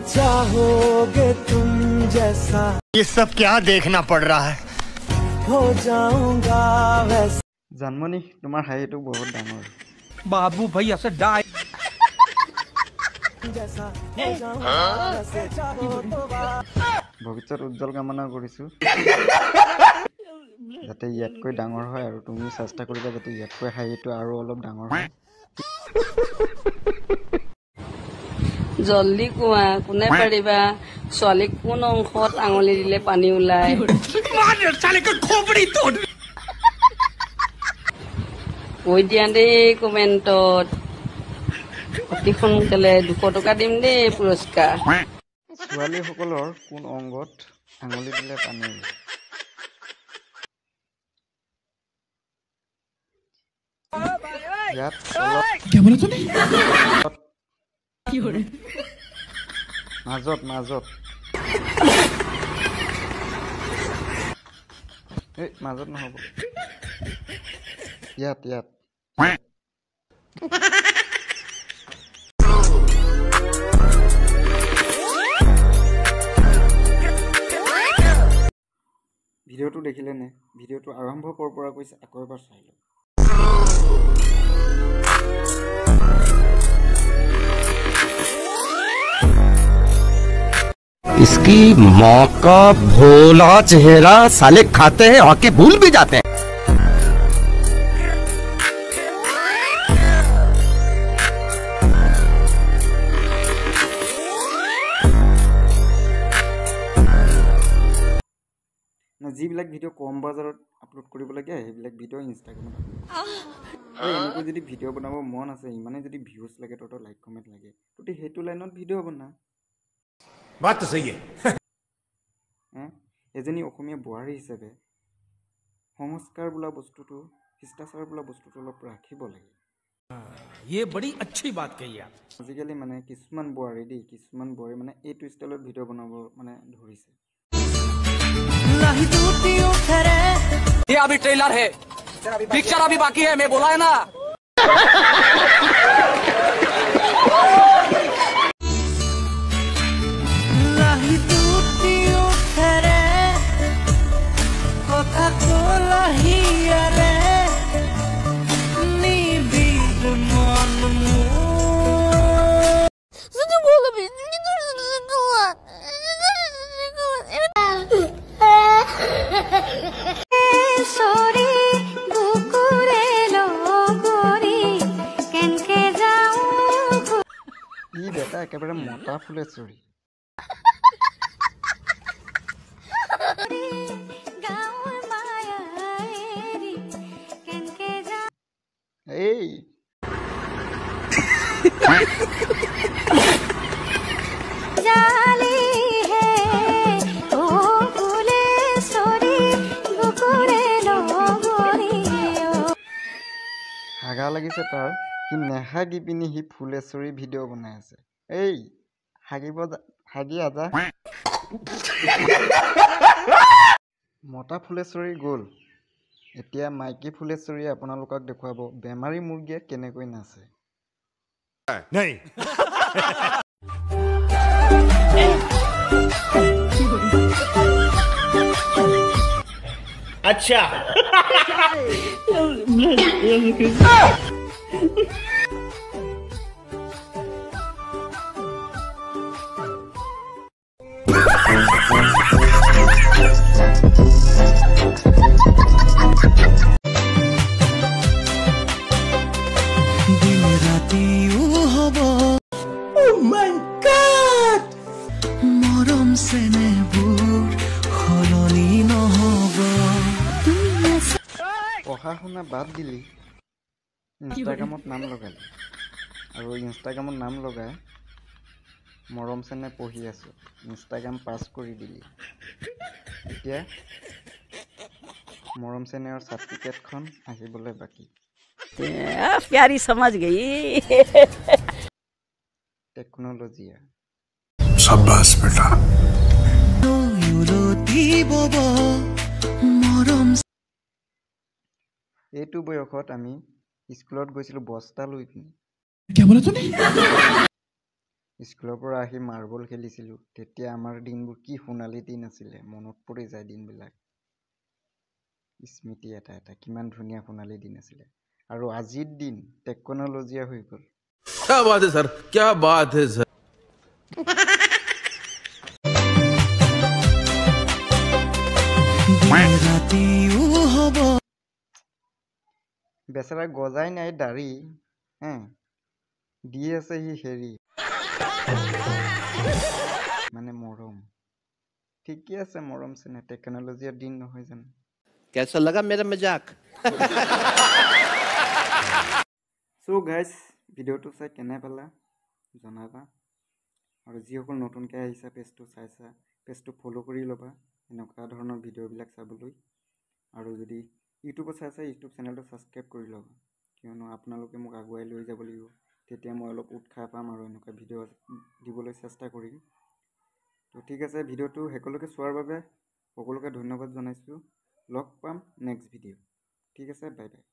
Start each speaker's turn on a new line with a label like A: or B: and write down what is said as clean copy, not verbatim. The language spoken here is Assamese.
A: चाहोगे तुम जैसा
B: ये सब क्या देखना पड़ रहा है
A: हो जाऊंगा वैसा
C: জানমনি তোমাৰ হাঁহিটো বহুত ডাঙৰ
D: बाबू भैया से डाय
A: जैसा हो जाऊंगा वैसे चाहो तो
C: ভৱিষ্যত উজ্জ্বল কামনা কৰিছো যাতে ইয়াতকৈ ডাঙৰ হয় আৰু তুমি চেষ্টা কৰিবা যাতে ইয়াতকৈ হাঁহিটো আৰু অলপ ডাঙৰ হয়
E: জলদি কোৱা কোনে পাৰিবা ছোৱালীক কোন অংশত আঙুলি দিলে পানী ওলায় কৈ দিয়া দেই কমেণ্টত অতি সোনকালে 200 টকা দিম দেই পুৰস্কাৰ
C: ছোৱালীসকলৰ কোন অংগত আঙুলি দিলে পানী ওলায় ইয়াত মাজত মাজত এই মাজত নহ'ব ইয়াত ইয়াত ভিডিঅ'টো দেখিলে নে ভিডিঅ'টো আৰম্ভ কৰাৰ পৰা কৈছে আকৌ এবাৰ চাই লওক
B: इसकी माँ का भोला चेहरा साले खाते हैं और के भूल भी जाते हैं
C: যিবিলাক ভিডিঅ' কম বাজাৰত আপলোড কৰিব লাগে সেইবিলাক ভিডিঅ' ইনষ্টাগ্ৰামত আৰু এনেকৈ যদি ভিডিঅ' বনাব মন আছে ইমানে যদি ভিউজ লাগে তহঁতৰ লাইক কমেণ্ট লাগে তহঁতি সেইটো লাইনত ভিডিঅ' বনা
D: बात तो सही है
C: এজনী অসমীয়া বোৱাৰী হিচাপে সংস্কাৰ বোলা বস্তুটো শিষ্টাচাৰ বোলা বস্তুটো অলপ ৰাখিব লাগে
D: ये बड़ी अच्छी बात कही आप
C: আজিকালি মানে কিছুমান বোৱাৰী মানে এইটো ষ্টাইলত ভিডিঅ' বনাব মানে ধৰিছে
D: ये अभी ट्रेलर है पिक्चर अभी बाकी है मैं बोला है ना
C: ই বেটা একেবাৰে মতা ফুলেশ্বৰী এই হাগা লাগিছে তাৰ সি নেহাগি পিনি সি ফুলেশ্বৰী ভিডিঅ' বনাই আছে এই হাগি আজা মতা ফুলেশ্বৰী গ'ল এতিয়া মাইকী ফুলেশ্বৰীয়ে আপোনালোকক দেখুৱাব বেমাৰী মুৰ্গীয়ে কেনেকৈ নাচে
B: नहीं अच्छा
A: दिन राति हब Oh my God মৰম চেনেহবোৰ সলনি নহব
C: পঢ়া শুনা বাদ দিলি ইনষ্টাগ্ৰামত নাম লগালি আৰু ইনষ্টাগ্ৰামত নাম লগাই মৰম চেনেহ পঢ়ি আছো ইনষ্টাগ্ৰাম পাছ কৰি দিলি এতিয়া মৰম চেনেহৰ চাৰ্টিফিকেটখন আহিবলৈ বাকী
E: प्यारी समझ गई
C: টেকন'লজিয়া
B: शाबाश बेटा
C: এইটো বয়সত আমি স্কুলত গৈছিলোঁ বস্তা লৈ পিনি স্কুলৰ পৰা আহি মাৰ্বল খেলিছিলোঁ তেতিয়া আমাৰ দিনবোৰ কি সোণালী দিন আছিলে মনত পৰি যায় দিনবিলাক স্মৃতি এটা এটা কিমান ধুনীয়া সোণালী দিন আছিলে আৰু আজিৰ দিন টেকন'লজিয়া হৈ গ'ল
F: क्या बात है सर क्या बात है सर
A: দিন ৰাতিও হ'ব
C: বেচেৰা গজাই নাই দাড়ি হে দি আছে সি হেৰি মানে মৰম ঠিকে আছে মৰম চেনে টেকন'লজিৰ দিন নহয় জানো
F: कैसा लगा मेरा मजाक
C: চ' গাইজ ভিডিঅ'টো চাই কেনে পালা জনাবা আৰু যিসকল নতুনকৈ আহিছা পেজটো চাইছা পেজটো ফ'ল' কৰি ল'বা এনেকুৱা ধৰণৰ ভিডিঅ'বিলাক চাবলৈ আৰু যদি ইউটিউবত চাইছা ইউটিউব চেনেলটো ছাবস্ক্ৰাইব কৰি ল'বা কিয়নো আপোনালোকে মোক আগুৱাই লৈ যাব লাগিব তেতিয়া মই অলপ উৎসাহ পাম আৰু এনেকুৱা ভিডিঅ' দিবলৈ চেষ্টা কৰিম তো ঠিক আছে ভিডিঅ'টো শেষলৈকে চোৱাৰ বাবে সকলোকে ধন্যবাদ জনাইছোঁ লগ পাম নেক্সট ভিডিঅ' ঠিক আছে বাই বাই